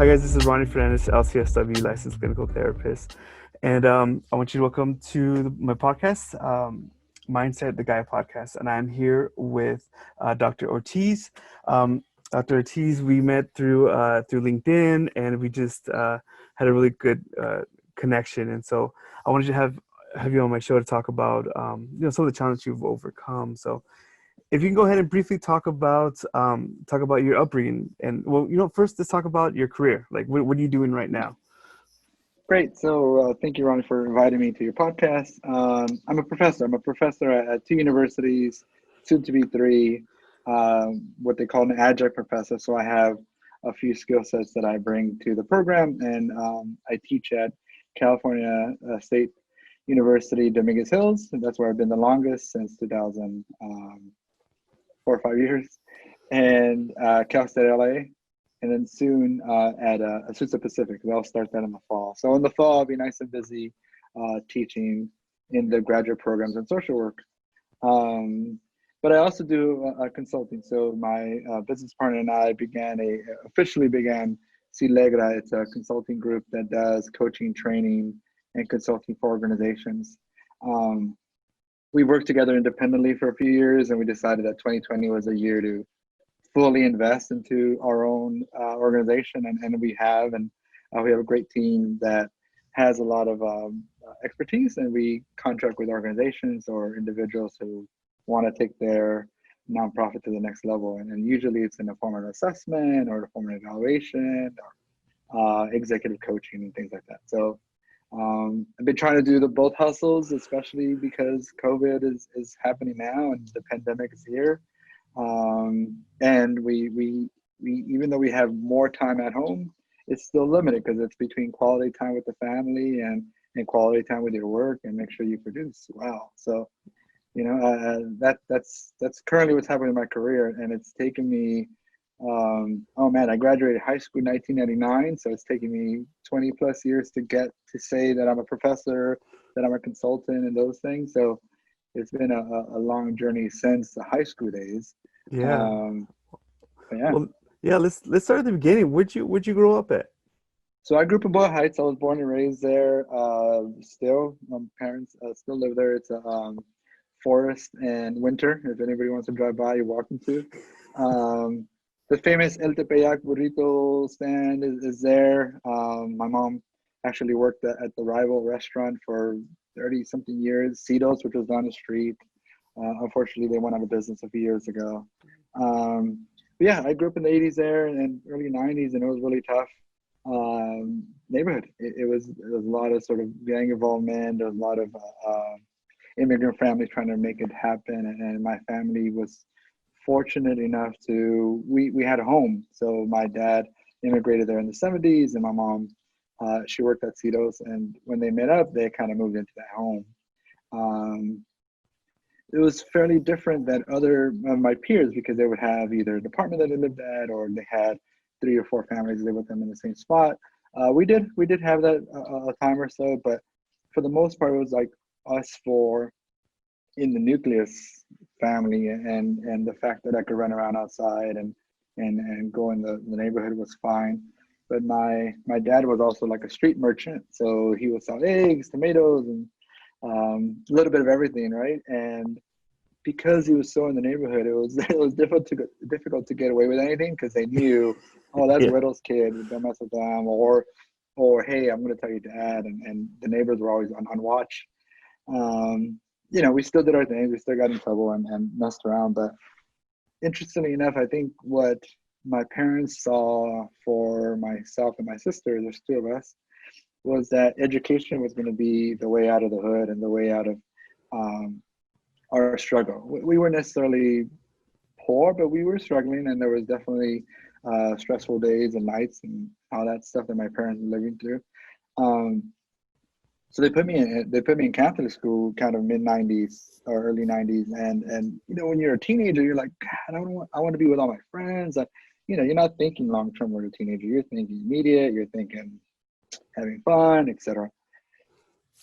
Hi guys, this is Ronnie Fernandez, LCSW licensed clinical therapist, and I want you to welcome to my podcast, Mindset the Guy podcast, and I'm here with Dr. Ortiz. Dr. Ortiz, we met through LinkedIn, and we just had a really good connection, and so I wanted to have you on my show to talk about some of the challenges you've overcome. So if you can go ahead and briefly talk about your upbringing, and first let's talk about your career. Like, what are you doing right now? Great. So thank you, Ronnie, for inviting me to your podcast. I'm a professor. I'm a professor at two universities, soon to be three, what they call an adjunct professor. So I have a few skill sets that I bring to the program, and I teach at California State University, Dominguez Hills. And that's where I've been the longest, since 2004 or 5 years, and Cal State LA, and then soon at Azusa Pacific. I'll start that in the fall. So in the fall, I'll be nice and busy teaching in the graduate programs in social work. But I also do consulting. So my business partner and I officially began Silegra. It's a consulting group that does coaching, training, and consulting for organizations. We worked together independently for a few years, and we decided that 2020 was a year to fully invest into our own organization, and we have a great team that has a lot of expertise, and we contract with organizations or individuals who want to take their nonprofit to the next level, and usually it's in the form of an assessment or a form of evaluation or executive coaching and things like that. So I've been trying to do both hustles, especially because COVID is happening now and the pandemic is here. And we even though we have more time at home, it's still limited because it's between quality time with the family and quality time with your work, and make sure you produce well. So, that's currently what's happening in my career, and it's taken me. I graduated high school in 1999, so it's taken me 20 plus years to get to say that I'm a professor, that I'm a consultant, and those things. So it's been a long journey since the high school days. Yeah. Um, but yeah. Well, yeah. Let's start at the beginning. Where'd you grow up at? So I grew up in Boyle Heights. I was born and raised there. Still, my parents still live there. It's a forest and winter. If anybody wants to drive by, you're welcome to. The famous El Tepeyac burrito stand is there. My mom actually worked at the rival restaurant for 30 something years, Cito's, which was down the street. Unfortunately, they went out of business a few years ago. But yeah, I grew up in the 80s there and early 90s, and it was really tough neighborhood. It was a lot of sort of gang involvement. There was a lot of immigrant families trying to make it happen, and my family was fortunate enough we had a home. So my dad immigrated there in the 70s, and my mom she worked at Cito's, and when they met up, they kind of moved into that home. It was fairly different than other of my peers because they would have either an apartment that they lived at, or they had 3 or 4 families live with them in the same spot. We did have that a time or so, but for the most part, it was like us four in the nucleus family, and the fact that I could run around outside and go in the neighborhood was fine. But my dad was also like a street merchant, so he would sell eggs, tomatoes, and a little bit of everything, right? And because he was so in the neighborhood, it was difficult to get away with anything because they knew, oh, that's Yeah. Riddle's kid, don't mess with them, or hey, I'm going to tell your dad, and the neighbors were always on watch. We still did our thing, we still got in trouble and messed around, but interestingly enough, I think what my parents saw for myself and my sister, there's 2 of us, was that education was going to be the way out of the hood and the way out of our struggle. We weren't necessarily poor, but we were struggling, and there was definitely stressful days and nights and all that stuff that my parents were living through. So they put me in Catholic school, kind of mid 90s or early 90s, and when you're a teenager, you're like, God, I want to be with all my friends. You're not thinking long term when you're a teenager. You're thinking immediate. You're thinking having fun, etc.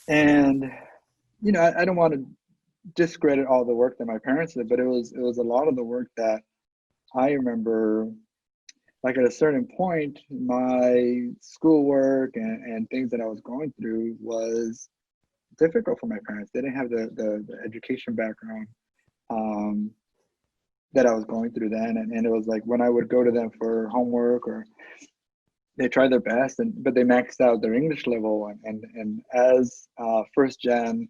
And I don't want to discredit all the work that my parents did, but it was a lot of the work that I remember like at a certain point, my schoolwork and things that I was going through was difficult for my parents. They didn't have the education background um, that I was going through then. And it was like when I would go to them for homework, or they tried their best, but they maxed out their English level. And as first gen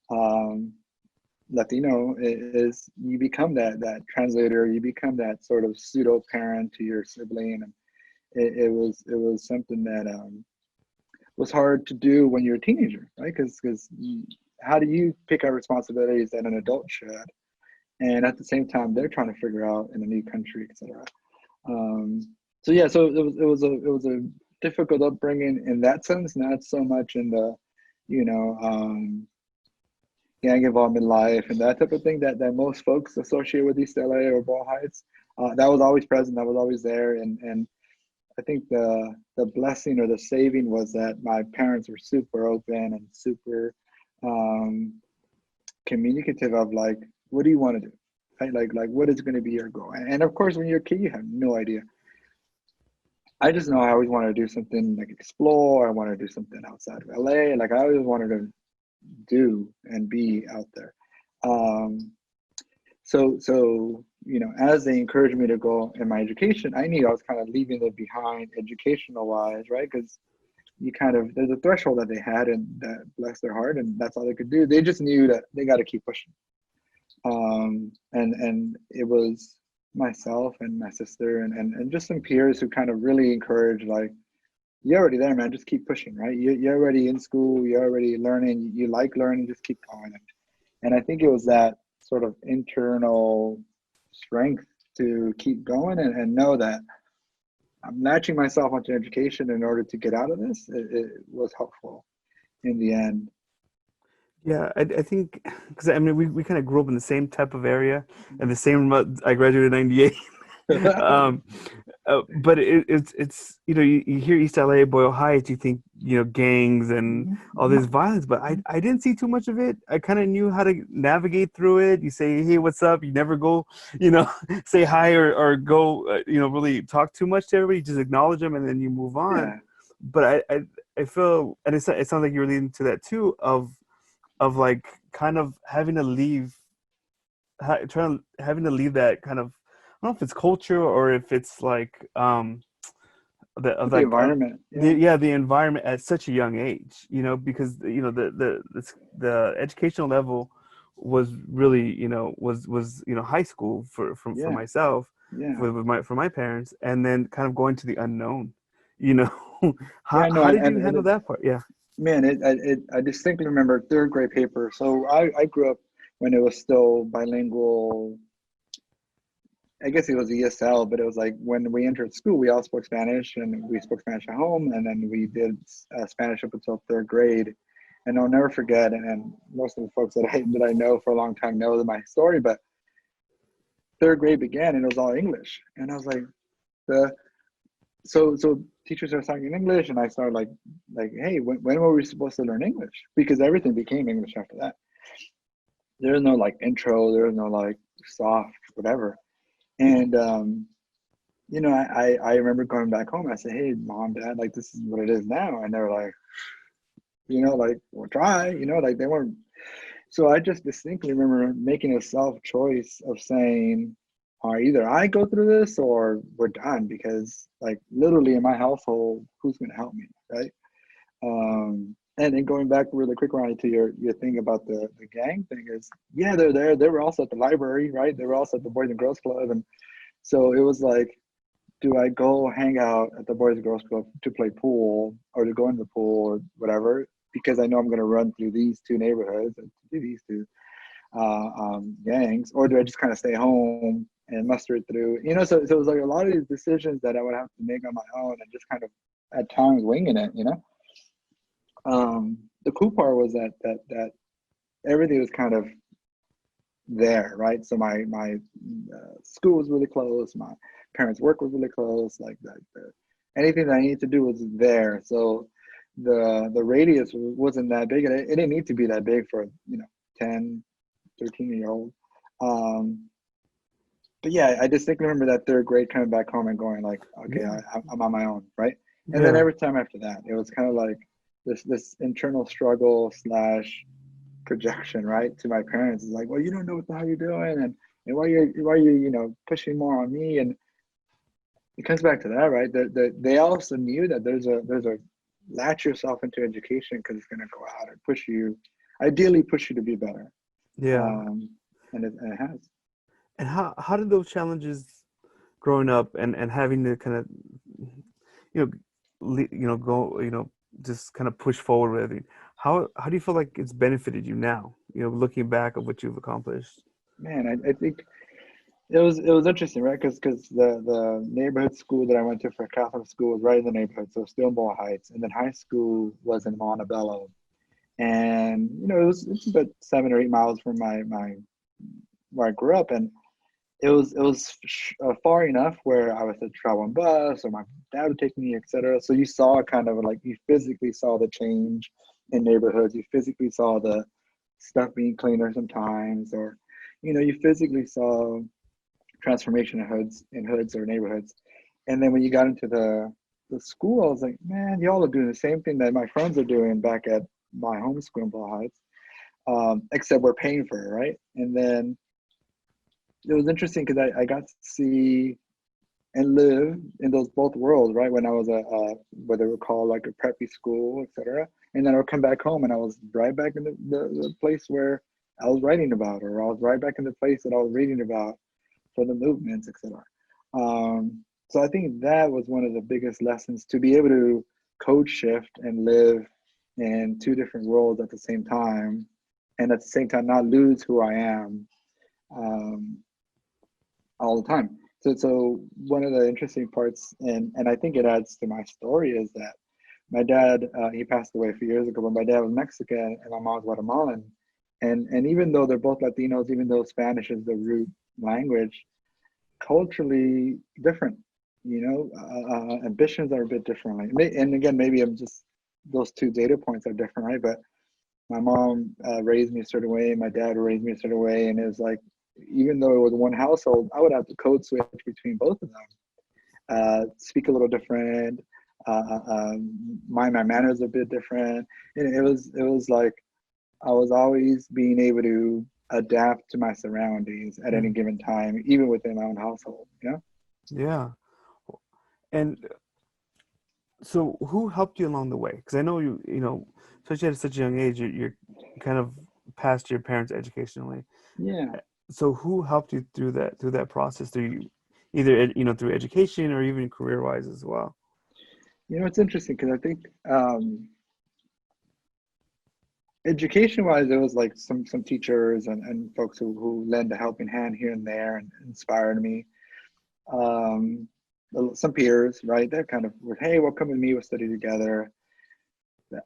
um, Latino is, you become that translator, you become that sort of pseudo parent to your sibling. And it was something that was hard to do when you're a teenager, right? Because how do you pick up responsibilities that an adult should? And at the same time, they're trying to figure out in a new country, etc. Um, so yeah, so it was a difficult upbringing in that sense, not so much in the, you know, gang involvement life and that type of thing that most folks associate with East LA or Boyle Heights. That was always present. That was always there, and I think the blessing or the saving was that my parents were super open and super um, communicative of like, what do you want to do? Right? Like what is going to be your goal? And of course, when you're a kid, you have no idea. I just know I always wanted to do something like explore. I wanted to do something outside of LA. Like I always wanted to do and be out there. Um, so as they encouraged me to go in my education, I knew I was kind of leaving it behind educational wise, right? Because you kind of, there's a threshold that they had, and that bless their heart, and that's all they could do. They just knew that they got to keep pushing. And it was myself and my sister and just some peers who kind of really encouraged, like, you're already there, man, just keep pushing, right? You're already in school, you're already learning, you like learning, just keep going. And I think it was that sort of internal strength to keep going and know that I'm latching myself onto education in order to get out of this. It was helpful in the end. Yeah, I think because I mean we kind of grew up in the same type of area and the same month I graduated in '98. um, but it's you hear East LA, Boyle Heights, you think gangs and all this violence, but I didn't see too much of it. I kind of knew how to navigate through it. You say, hey, what's up? You never go, say hi or go, really talk too much to everybody. Just acknowledge them and then you move on. Yeah, But I feel, and it sounds like you're leading to that too, of like kind of having to leave, having to leave that kind of, I don't know if it's culture or if it's like the of with the like environment. the Yeah, yeah the environment at such a young age, because the educational level was really was high school for yeah, myself, yeah, for my parents, and then kind of going to the unknown, you know. how yeah. No, how and did and, you and handle it, that part? Yeah. man, I distinctly remember third grade paper. So I grew up when it was still bilingual. I guess it was ESL, but it was like when we entered school, we all spoke Spanish, and we spoke Spanish at home, and then we did Spanish up until third grade. And I'll never forget, and most of the folks that I know for a long time know my story, but third grade began and it was all English, and I was like, the so teachers are talking in English, and I started like, hey, when were we supposed to learn English? Because everything became English after that. There was no like intro, there was no like soft whatever, and I remember going back home. I said, "Hey, mom, dad, like this is what it is now," and they were like, like, "We'll try," like they weren't. So I just distinctly remember making a self choice of saying, either I go through this or we're done, because like literally in my household, who's going to help me, right? And then going back really quick, Ronnie, to your thing about the gang thing is, yeah, they're there. They were also at the library, right? They were also at the Boys and Girls Club, and so it was like, do I go hang out at the Boys and Girls Club to play pool or to go in the pool or whatever? Because I know I'm going to run through these two neighborhoods and do these two gangs, or do I just kind of stay home and muster it through? So it was like a lot of these decisions that I would have to make on my own and just kind of at times winging it. The cool part was that everything was kind of there, right? So my school was really close. My parents' work was really close. Like anything that I needed to do was there. So the radius wasn't that big, and it didn't need to be that big for 10, 13-year-old. Um, but yeah, I distinctly remember that third grade coming back home and going like, okay, Yeah. I'm on my own, right? And then Yeah. every time after that, it was kind of like this internal struggle slash projection, right, to my parents. It's like, well, you don't know what the hell you're doing, and why you pushing more on me, and it comes back to that, right? They also knew that there's a latch yourself into education because it's going to go out and push you, ideally push you to be better, Yeah. um, and it has. And how did those challenges growing up and having to kind of you know go just kind of push forward with it, how do you feel like it's benefited you now, looking back at what you've accomplished? Man, I think it was interesting, right? Because the neighborhood school that I went to for Catholic school was right in the neighborhood, so still in Boyle Heights, and then high school was in Montebello, and it's about 7 or 8 miles from my where I grew up, and it was far enough where I was to travel on bus or my dad would take me, etc. So you saw kind of like you physically saw the change in neighborhoods. You physically saw the stuff being cleaner sometimes, or you physically saw transformation in hoods or neighborhoods. And then when you got into the school, I was like, man, y'all are doing the same thing that my friends are doing back at my home school in Boyle Heights, except we're paying for it, right? And then it was interesting because I got to see and live in those both worlds, right? When I was what they would call like a preppy school, etc. And then I would come back home and I was right back in the place where I was writing about, or I was right back in the place that I was reading about for the movements, etc. So I think that was one of the biggest lessons, to be able to code shift and live in two different worlds at the same time, and at the same time not lose who I am, um, all the time. So one of the interesting parts, and I think it adds to my story, is that my dad, he passed away a few years ago, but my dad was Mexican and my mom was Guatemalan, and even though they're both Latinos, even though Spanish is the root language, culturally different. Ambitions are a bit different. And again, maybe I'm just, those two data points are different, right? But my mom raised me a certain way, my dad raised me a certain way, and it was like, even though it was one household, I would have to code switch between both of them, speak a little different, my manners a bit different. And it was like I was always being able to adapt to my surroundings at any Mm. given time, even within my own household. Yeah. And so who helped you along the way? Because I know especially at such a young age, you're kind of past your parents educationally. Yeah. So who helped you through that process, through either through education or even career wise as well? It's interesting because I think education wise, there was like some teachers and folks who lend a helping hand here and there and inspired me. Um, some peers, right? That kind of were, hey, well, come with me, we'll study together.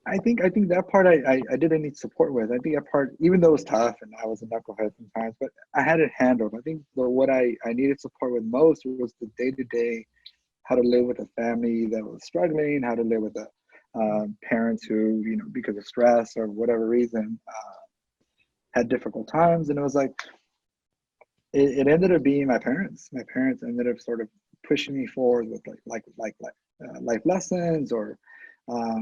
I think that part I didn't need support with. I think that part, even though it was tough and I was a knucklehead sometimes, but I had it handled. I think what I needed support with most was the day to day, how to live with a family that was struggling, how to live with parents who, because of stress or whatever reason, had difficult times. And it was like, it ended up being my parents. My parents ended up sort of pushing me forward with life lessons, or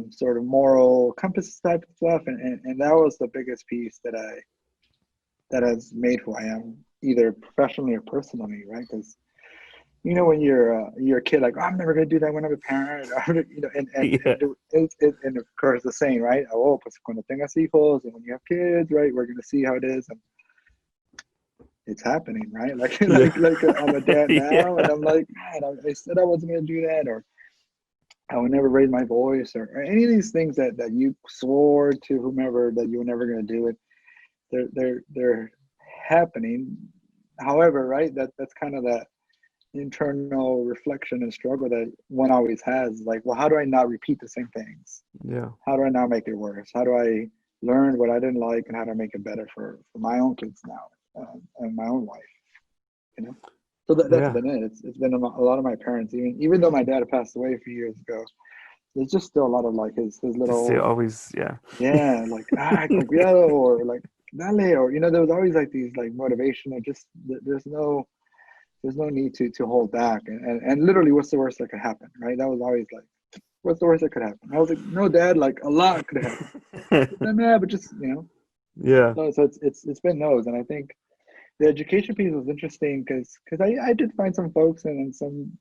sort of moral compass type of stuff. And that was the biggest piece that has made who I am, either professionally or personally, right? Because when you're a kid, like, oh, I'm never gonna do that when I'm a parent, Yeah. and of course the saying, right? Oh, pues cuando tengas hijos, and when you have kids, right, we're gonna see how it is, and it's happening, right? Like Yeah. I'm a dad now, and Yeah. I'm like, man, I said I wasn't gonna do that, or I would never raise my voice, or any of these things that you swore to whomever that you were never gonna do it. They're happening. However, right, that's kind of that internal reflection and struggle that one always has. Like, well, how do I not repeat the same things? Yeah. How do I not make it worse? How do I learn what I didn't like, and how do I make it better for my own kids now, and my own life? You know. So that's Yeah. been it. It's been a lot of my parents, even though my dad passed away a few years ago. There's just still a lot of like his Just say little, always, yeah. yeah, like, con cuidado, or like dale, or there was always like these like motivation, or just there's no There's no need to hold back. And literally, what's the worst that could happen, right? That was always like, what's the worst that could happen? I was like, no, Dad, like a lot could happen. But then, yeah, but just Yeah. no. So it's been those, and I think the education piece was interesting because I did find some folks and some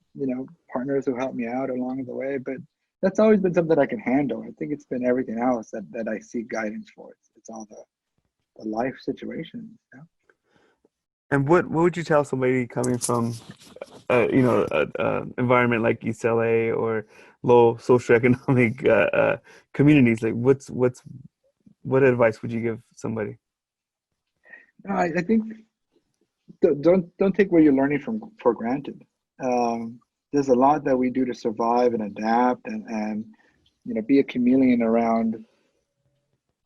partners who helped me out along the way, but that's always been something I can handle. I think it's been everything else that I seek guidance for. It's all the life situations. And what would you tell somebody coming from environment like East LA or low socioeconomic communities? Like, what advice would you give somebody? No, I think don't take what you're learning for granted. There's a lot that we do to survive and adapt and be a chameleon around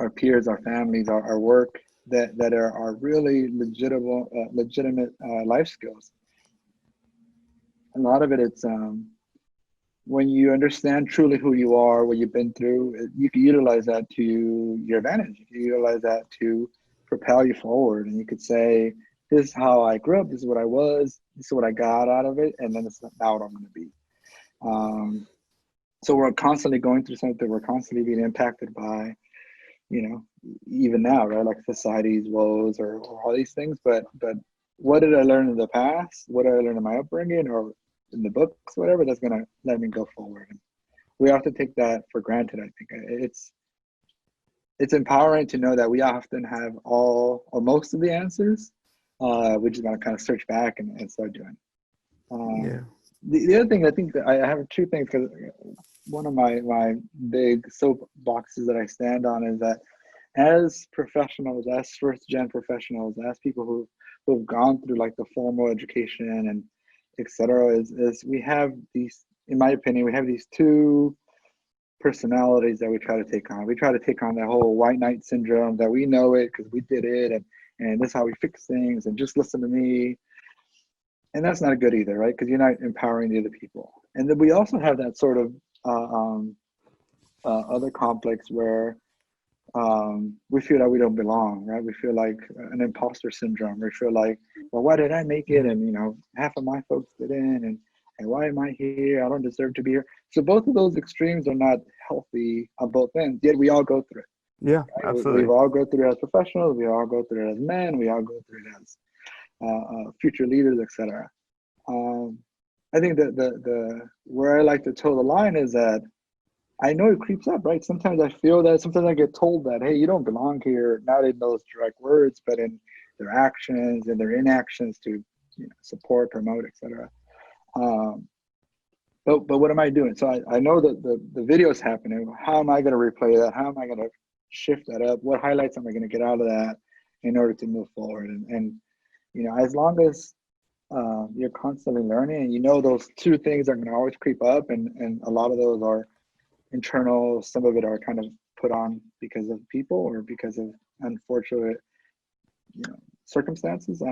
our peers, our families, our work that are really legitimate life skills. A lot of it's when you understand truly who you are, what you've been through, you can utilize that to your advantage. You can utilize that to propel you forward. And you could say, this is how I grew up, this is what I was, this is what I got out of it, and then it's now what I'm going to be. So we're constantly going through something, we're constantly being impacted by, even now, right? Like society's woes or all these things. But what did I learn in the past? What did I learn in my upbringing or in the books, whatever, that's going to let me go forward. And we have to take that for granted. I think it's empowering to know that we often have all or most of the answers. We just got to kind of search back and start doing. Yeah. The other thing, I think that I have two things, because one of my big soapboxes that I stand on is that as professionals, as first-gen professionals, as people who've gone through like the formal education and et cetera, is we have these, in my opinion, we have these two personalities that we try to take on. We try to take on that whole white knight syndrome, that we know it because we did it, and this is how we fix things, and just listen to me. And that's not good either, right? Because you're not empowering the other people. And then we also have that sort of other complex where we feel that we don't belong, right? We feel like an imposter syndrome. We feel like, well, why did I make it? And half of my folks didn't, and why am I here? I don't deserve to be here. So both of those extremes are not healthy on both ends. Yet we all go through it. Yeah, Right? absolutely. We all go through it as professionals. We all go through it as men. We all go through it as future leaders, etc. I think that the where I like to toe the line is that I know it creeps up, right? Sometimes I feel that. Sometimes I get told that, hey, you don't belong here. Not in those direct words, but in their actions and their inactions to support, promote, etc. But what am I doing? So I know that the video is happening. How am I going to replay that? How am I going to shift that up? What highlights am I going to get out of that in order to move forward? And as long as you're constantly learning, and those two things are going to always creep up, and a lot of those are internal. Some of it are kind of put on because of people or because of unfortunate circumstances.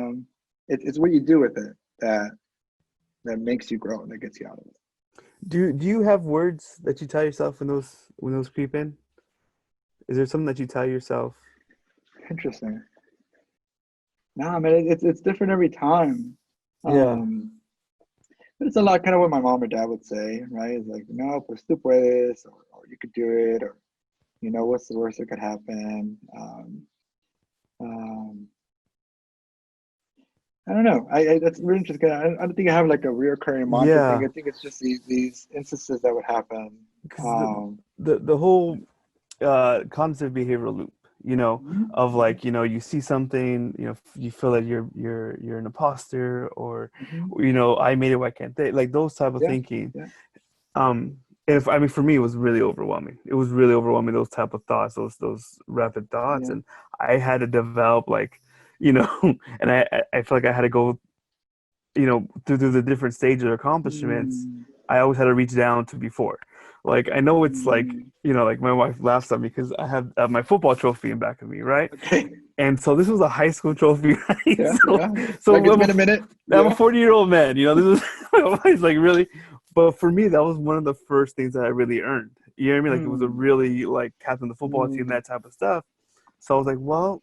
It's what you do with it that makes you grow and that gets you out of it. Do you have words that you tell yourself when those creep in? Is there something that you tell yourself? Interesting. No, I mean it's different every time. Yeah. But it's a lot kind of what my mom or dad would say, right? It's like, no, pues tú puedes, or you could do it, or what's the worst that could happen? I don't know. That's really interesting. I don't think I have like a reoccurring mantra thing. Yeah. I think it's just these instances that would happen. Because the whole cognitive behavioral loop, of like, you see something, you feel that you're an imposter, or I made it, why can't they? Like those type of Yeah, thinking. yeah. If I mean, for me, it was really overwhelming. It was really overwhelming, those type of thoughts, those rapid thoughts. Yeah. And I had to develop like, and I feel like I had to go, through the different stages of accomplishments. Mm, I always had to reach down to before. Like, I know it's like, mm. like my wife laughs at me because I have my football trophy in back of me, right? Okay. And so this was a high school trophy, right? Yeah, So, yeah. so Like it's been a minute. I'm a Yeah. 40-year-old man, this is my wife's like, really? But for me, that was one of the first things that I really earned. You know what I mean? Like, it was a Mm, really, like, captain of the football team, mm, that type of stuff. So I was like, well,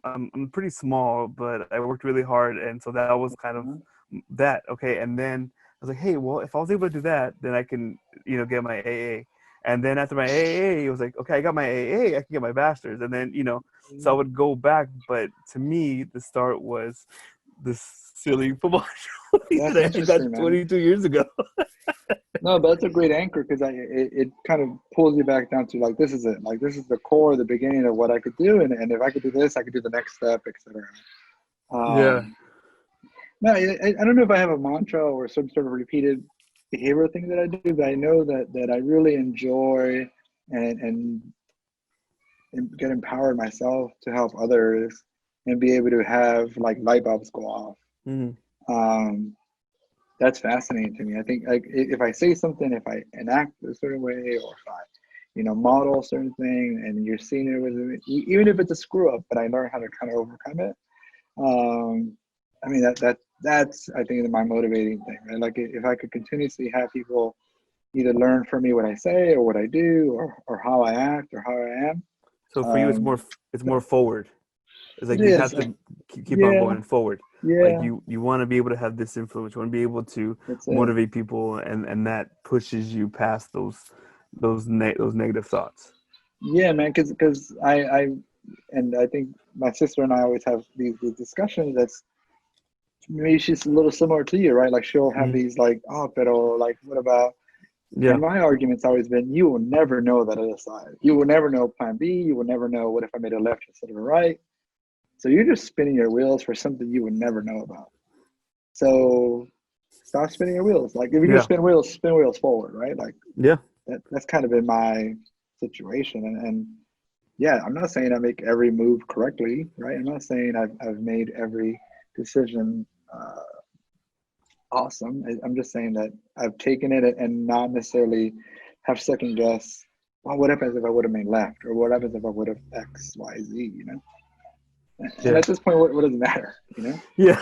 I'm pretty small, but I worked really hard, and so that was kind of uh, that. Okay. And then I was like, hey, well, if I was able to do that, then I can, get my AA. And then after my AA, it was like, okay, I got my AA, I can get my bachelor's. And then, so I would go back. But to me, the start was this silly football trophy That's that I got interesting, man. 22 years ago. No, but that's a great anchor because it kind of pulls you back down to like, this is it. Like, this is the core, the beginning of what I could do. And if I could do this, I could do the next step, etc. Yeah. No, I don't know if I have a mantra or some sort of repeated behavioral thing that I do, but I know that I really enjoy and get empowered myself to help others and be able to have like light bulbs go off. Mhm. Um, that's fascinating to me. I think like if I say something, if I enact a certain way, or if I, model a certain thing, and you're seeing it with me, even if it's a screw up, but I learn how to kind of overcome it. I mean that's I think my motivating thing, right? Like if I could continuously have people either learn from me what I say or what I do or how I act or how I am. So for you, Um, it's more forward. It's it like you is have like, to keep on yeah, going forward. Like yeah, you want to be able to have this influence. You want to be able to that's it. motivate people, and that pushes you past those negative thoughts. Yeah, man, because and I think my sister and I always have these discussions. That's maybe she's a little similar to you, right? Like she'll have Hmm. these like, oh, pero like, what about? Yeah, And my argument's always been, you will never know that other side. You will never know plan B. You will never know what if I made a left instead of a right. So you're just spinning your wheels for something you would never know about. So stop spinning your wheels. Like if you're gonna yeah, spin wheels forward, right? Like yeah. that's kind of been my situation. And yeah, I'm not saying I make every move correctly, right? I'm not saying I've made every decision awesome. I'm just saying that I've taken it and not necessarily have second guess. Well, what happens if I would have made left, or what happens if I would have X, Y, Z? And Yeah, at this point, what does it matter? yeah,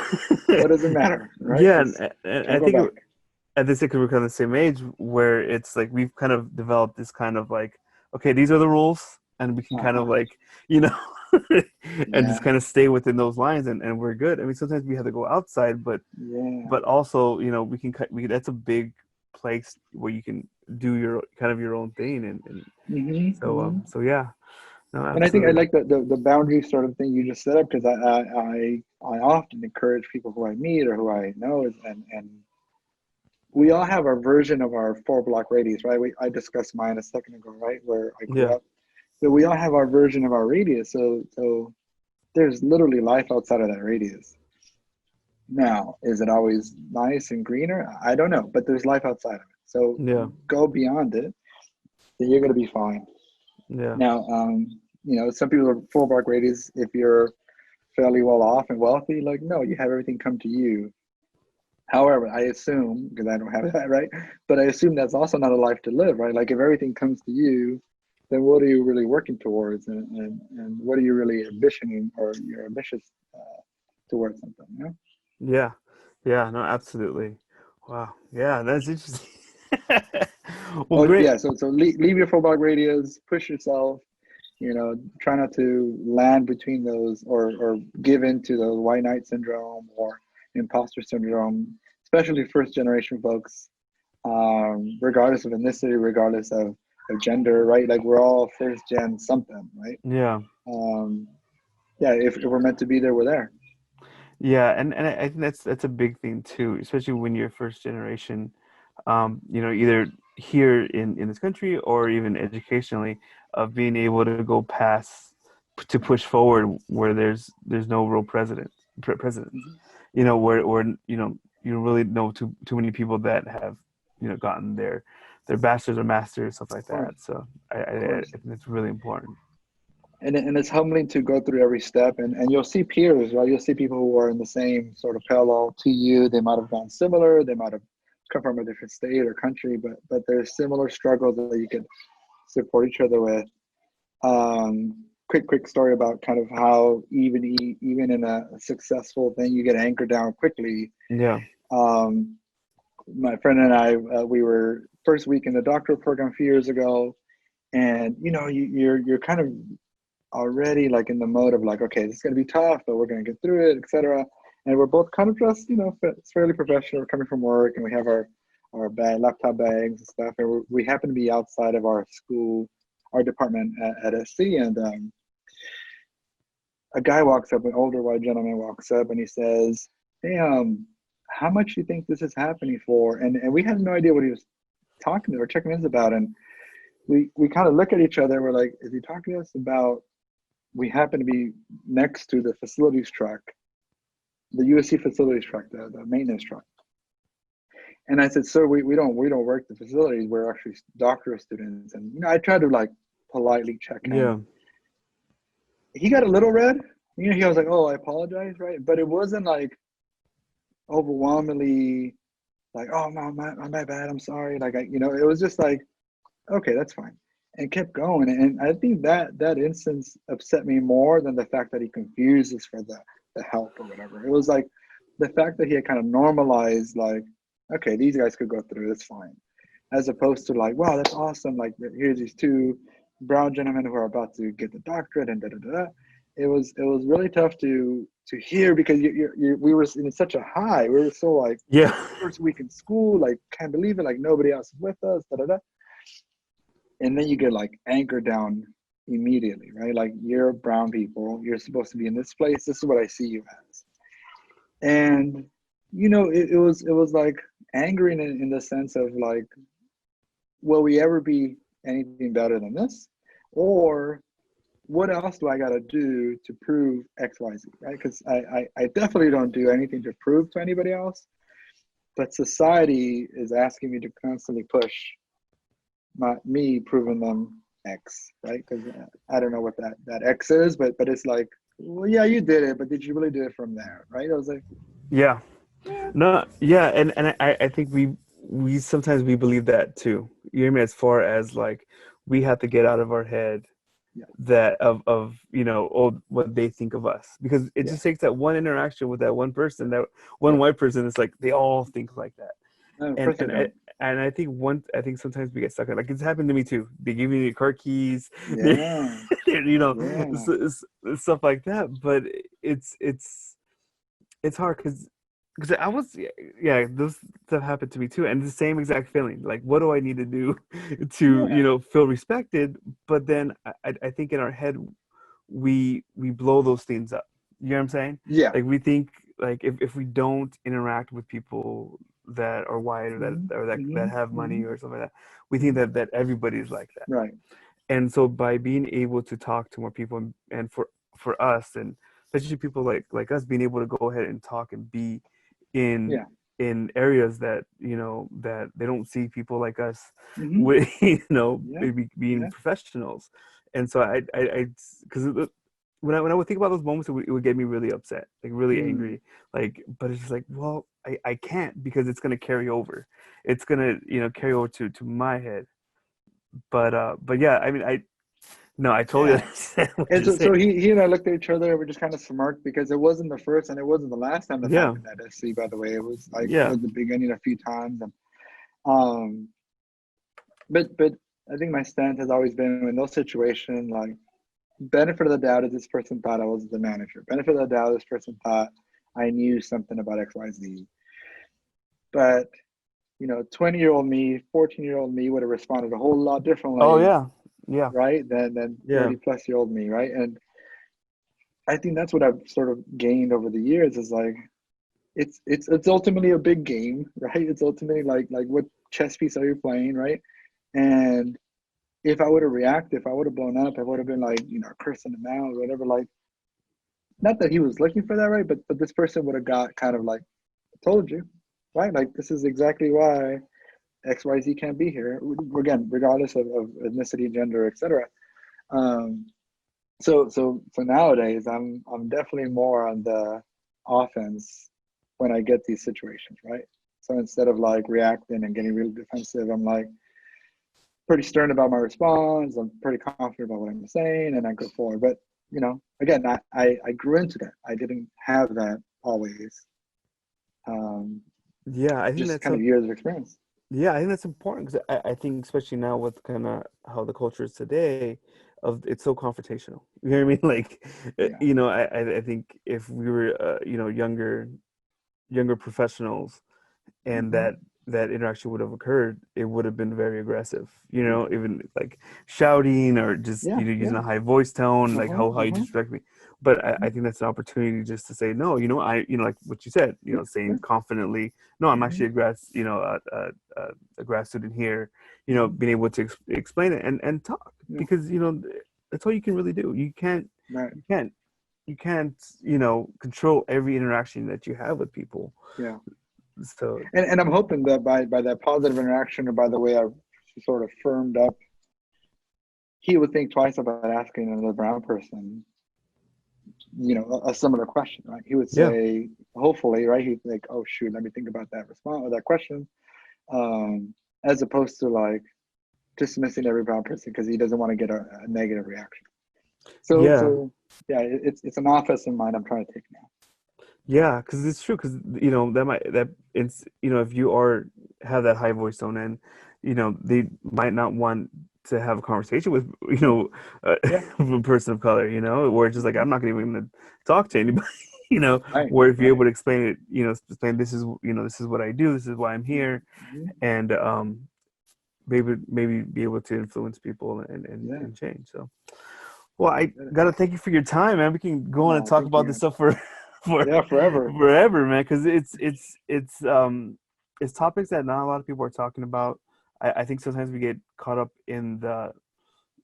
What does it matter, right? yeah. Because And can't I go think back. at this age, we're kind of the same age, where it's like we've kind of developed this kind of like, okay, these are the rules, and we can kind of Uh-huh. like, and just Yeah, kind of stay within those lines, and we're good. I mean, sometimes we have to go outside, yeah. but also, we can cut. That's a big place where you can do your kind of your own thing, and Hmm. so yeah, no, And I think I absolutely, like the boundary sort of thing you just set up because I often encourage people who I meet or who I know and we all have our version of our 4 block radius, right? I discussed mine a second ago, right? Where I grew yeah, up. So we all have our version of our radius. So there's literally life outside of that radius. Now, is it always nice and greener? I don't know, but there's life outside of it. So yeah, go beyond it, then you're gonna be fine. yeah, Now, some people are 4 block radius. If you're fairly well off and wealthy, like no, you have everything come to you. However, I assume, because I don't have that, right? But I assume that's also not a life to live, right? Like if everything comes to you, then what are you really working towards, and what are you really ambitioning, or you're ambitious towards something, yeah, yeah. No, absolutely. Wow, yeah, that's interesting. Well, Oh great. yeah, so leave your 4 block radius, push yourself, try not to land between those or give into the white knight syndrome or imposter syndrome, especially first generation folks, regardless of ethnicity, regardless of gender, right? Like we're all first gen something, right? Yeah, Um, yeah, if we're meant to be there, we're there. yeah, and I think that's a big thing too, especially when you're first generation. Either here in this country or even educationally, of being able to go past to push forward where there's no real presidents. Mhm. Where you don't really know too many people that have gotten their bachelor's or master's, stuff Of like course, that. So of I course. think it's really important. And it's humbling to go through every step, and you'll see peers, right? You'll see people who are in the same sort of parallel to you. They might have gone similar, they might have come from a different state or country, but there's similar struggles that you can support each other with. Quick story about kind of how even in a successful thing you get anchored down quickly. Yeah, um, my friend and I, we were first week in the doctoral program a few years ago, and you're kind of already like in the mode of like, okay, this is going to be tough, but we're going to get through it, etc. and we're both kind of dressed, it's fairly professional. We're coming from work, and we have our laptop bags and stuff, and we happen to be outside of our school, our department at SC, and a guy walks up, an older white gentleman walks up, and he says, "Hey, how much do you think this is happening for?" And we had no idea what he was talking to or checking in about, and we kind of look at each other. We're like, "Is he talking to us about?" We happen to be next to the facilities truck, the USC facilities truck, the maintenance truck. And I said, "Sir, we don't work the facilities. We're actually doctoral students." And I tried to like politely check him. Yeah. He got a little red. He was like, "Oh, I apologize," right? But it wasn't like overwhelmingly like, "Oh, my bad, I'm sorry." Like it was just like, "Okay, that's fine," and kept going. And I think that instance upset me more than the fact that he confused us for the help or whatever. It was like the fact that he had kind of normalized, like, okay, these guys could go through, that's fine, as opposed to like, wow, that's awesome, like here's these two brown gentlemen who are about to get the doctorate and da da da. It was really tough to hear, because we were in such a high. We were so like, Yeah. first week in school, like can't believe it, like nobody else is with us, da da da. And then you get like anchored down immediately, right? Like, you're brown people, you're supposed to be in this place, this is what I see you as. And it was like angering in the sense of like, will we ever be anything better than this, or what else do I got to do to prove XYZ, right? Because I definitely don't do anything to prove to anybody else, but society is asking me to constantly push me proving them X, right? Because I don't know what that X is, but it's like, well, yeah, you did it, but did you really do it from there, right? I was like, Yeah. yeah, No, yeah, and I think we sometimes we believe that too. You know what I mean? As far as like, we have to get out of our head yeah, that of what they think of us, because it yeah, just takes that one interaction with that one person, that one yeah. white person. It's like they all think like that. No, of and course I and I, don't. and I think sometimes we get stuck on, like, it's happened to me too. They give you your car keys, Yeah, you know, yeah, stuff like that. But it's hard, because I was, yeah, those stuff happened to me too, and the same exact feeling. Like, what do I need to do to yeah, feel respected? But then I think in our head we blow those things up. You know what I'm saying? yeah. Like, we think, like, if we don't interact with people that are white, Hmm, or that hmm, have money hmm, or something like that, we think hmm. that everybody's like that. Right. And so by being able to talk to more people, and for us, and especially people like us, being able to go ahead and talk and be in Yeah. areas that that they don't see people like us Hmm. with, Yeah. maybe being Yeah. professionals. And so I because when I would think about those moments, it would get me really upset, like really Mm. angry, like. But it's just like, well, I can't, because it's gonna carry over. It's gonna carry over to my head. But yeah, I mean, I totally Yeah. understand what And you're so saying. he and I looked at each other and we just kind of smirked, because it wasn't the first and it wasn't the last time that Yeah, happened at SC, by the way. It was like yeah, towards the beginning a few times. And um but I think my stance has always been, in those situations, like, benefit of the doubt is this person thought I was the manager. Benefit of the doubt, this person thought I knew something about XYZ. But 20-year-old me, 14-year-old me would have responded a whole lot oh differently, yeah, yeah, right, than yeah, 30-plus-year-old me, right? And I think that's what I've sort of gained over the years, is like, it's ultimately a big game, right? It's ultimately like what chess piece are you playing, right? And if I would have reacted, if I would have blown up, I would have been like, cursing him out or whatever. Like, not that he was looking for that, right? But this person would have got kind of like, told you, right? Like, this is exactly why XYZ can't be here. Again, regardless of ethnicity, gender, etc. Um, so nowadays, I'm definitely more on the offense when I get these situations, right? So instead of like reacting and getting really defensive, I'm like pretty stern about my response. I'm pretty confident about what I'm saying, and I go forward. But again, I grew into that. I didn't have that always. Um, yeah. I think just that's kind of some. years of experience. Yeah, I think that's important, because I think, especially now with kind of how the culture is today, it's so confrontational. You know what I mean? Like, Yeah. you know, I think if we were, you know, younger professionals, and Mm-hmm. that interaction would have occurred, it would have been very aggressive. You know, even like shouting or just, Yeah. you know, using Yeah. a high voice tone, like Uh-huh. how you Uh-huh. disrespect me. But Mm-hmm. I think that's an opportunity just to say no. You know, you know, like what you said. You Yeah. know, saying Yeah. confidently, no, I'm Mm-hmm. actually you know, a grad student here. You know, Mm-hmm. being able to explain it and talk, Yeah. because you know that's all you can really do. Right. You can't you can't, you know, control every interaction that you have with people. Yeah. So And I'm hoping that by that positive interaction, or by the way I sort of firmed up, he would think twice about asking another brown person, you know, a similar question, right? He would yeah, say, hopefully, right? He'd like, oh shoot, let me think about that response or that question, as opposed to like dismissing every brown person because he doesn't want to get a negative reaction. So yeah, so yeah, it's an office in mind I'm trying to take now. yeah, because it's true. Because you know that it's, you know, if you are have that high voice tone, and you know they might not want to have a conversation with, you know, Yeah. a person of color, you know, where it's just like, Mm-hmm. I'm not even going to talk to anybody, you know. Right. Where if you're Right. able to explain it, you know, explain, this is, you know, this is what I do, this is why I'm here, Mm-hmm. and maybe be able to influence people Yeah. and change. So, well, I gotta thank you for your time, man. We can go on and No, talk thank you, about this man. stuff for for Yeah, forever. forever, man. Because it's topics that not a lot of people are talking about. I think sometimes we get caught up in the,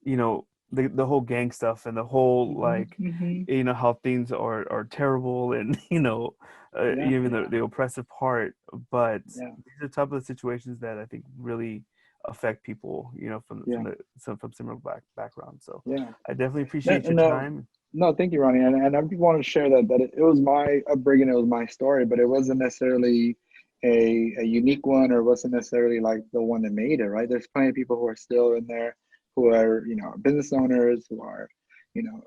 you know, the whole gang stuff, and the whole Mm-hmm. like, Mm-hmm. you know, how things are terrible, and you know, Yeah. even Yeah. the oppressive part. But Yeah. these are type of situations that I think really affect people, you know, Yeah. from similar backgrounds. So Yeah. I definitely No, appreciate your no, time. no, thank you, Ronnie. And I just wanted to share that it was my upbringing, it was my story, but it wasn't necessarily a unique one, or wasn't necessarily like the one that made it, right? There's plenty of people who are still in there, who are, you know, business owners, who are, you know,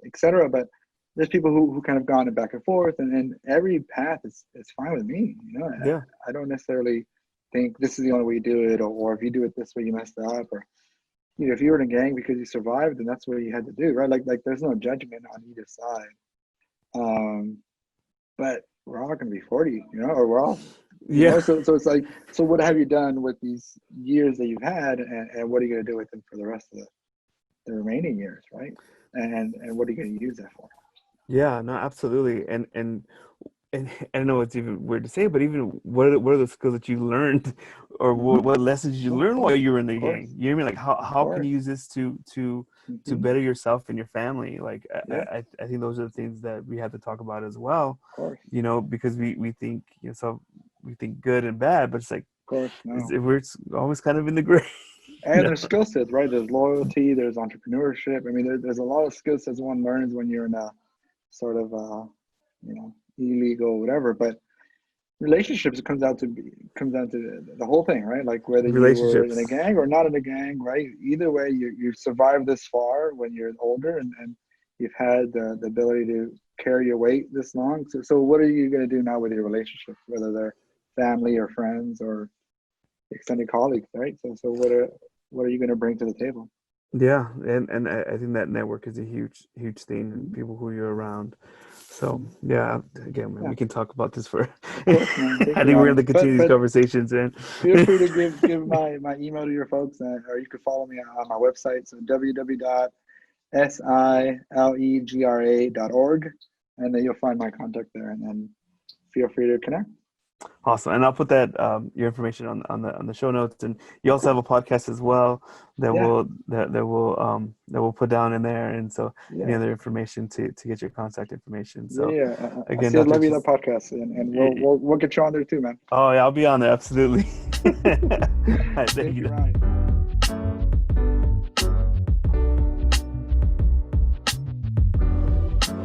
et cetera. But there's people who kind of gone back and forth, and every path is fine with me. You know, Yeah, I don't necessarily think this is the only way you do it, or if you do it this way, you messed up, or you know, if you were in a gang because you survived, then that's what you had to do, right? Like there's no judgment on either side. Um, but we're all gonna be 40, you know, or we're all, you yeah, know, so it's like, so what have you done with these years that you've had, and what are you gonna do with them for the rest of the remaining years, right? And what are you gonna use that for? yeah. No, absolutely. And I know it's even weird to say, but even what are the skills that you learned, or Mm-hmm. what lessons did you Yeah, learn while you were in of the course, gang? You know what I mean? Like, of how can course. you use this to Mm-hmm. better yourself and your family? Like, Yeah, I think those are the things that we have to talk about as well. of course, You know, because we think, you know, so we think good and bad, but it's like, of course. No. we're always kind of in the gray. You And know? there's skill sets, right? There's loyalty, there's entrepreneurship. I mean, there's a lot of skill sets one learns when you're in a sort of, you know, illegal, whatever. But relationships, it comes down to the whole thing, right? Like whether you were in a Relationships. gang or not in a gang, right? Either way, you survived this far when you're older, and you've had the ability to carry your weight this long. So what are you going to do now with your relationships, whether they're family or friends or extended colleagues, right? So what are you going to bring to the table? Yeah, and I think that network is a huge thing, and Mhm. people who you're around. So Mhm. yeah, again, man, Yeah, we can talk about this for. of course, man. Thank I you, think we're Ronnie. going to continue these But conversations, and feel free to give my email to your folks, or you can follow me on my website. So www.silegra.org, and then you'll find my contact there, and then feel free to connect. awesome. And I'll put that your information on the show notes, and you also Cool. have a podcast as well Yeah. that we'll put down in there, and so any Yeah. other information to get your contact information. Yeah. So Yeah. I again, see. I Doctor love you, that Ortiz. podcast, and we'll get you on there too, man. Oh yeah, I'll be on there absolutely. All right, thank Thank you, you, Doctor. Ronnie.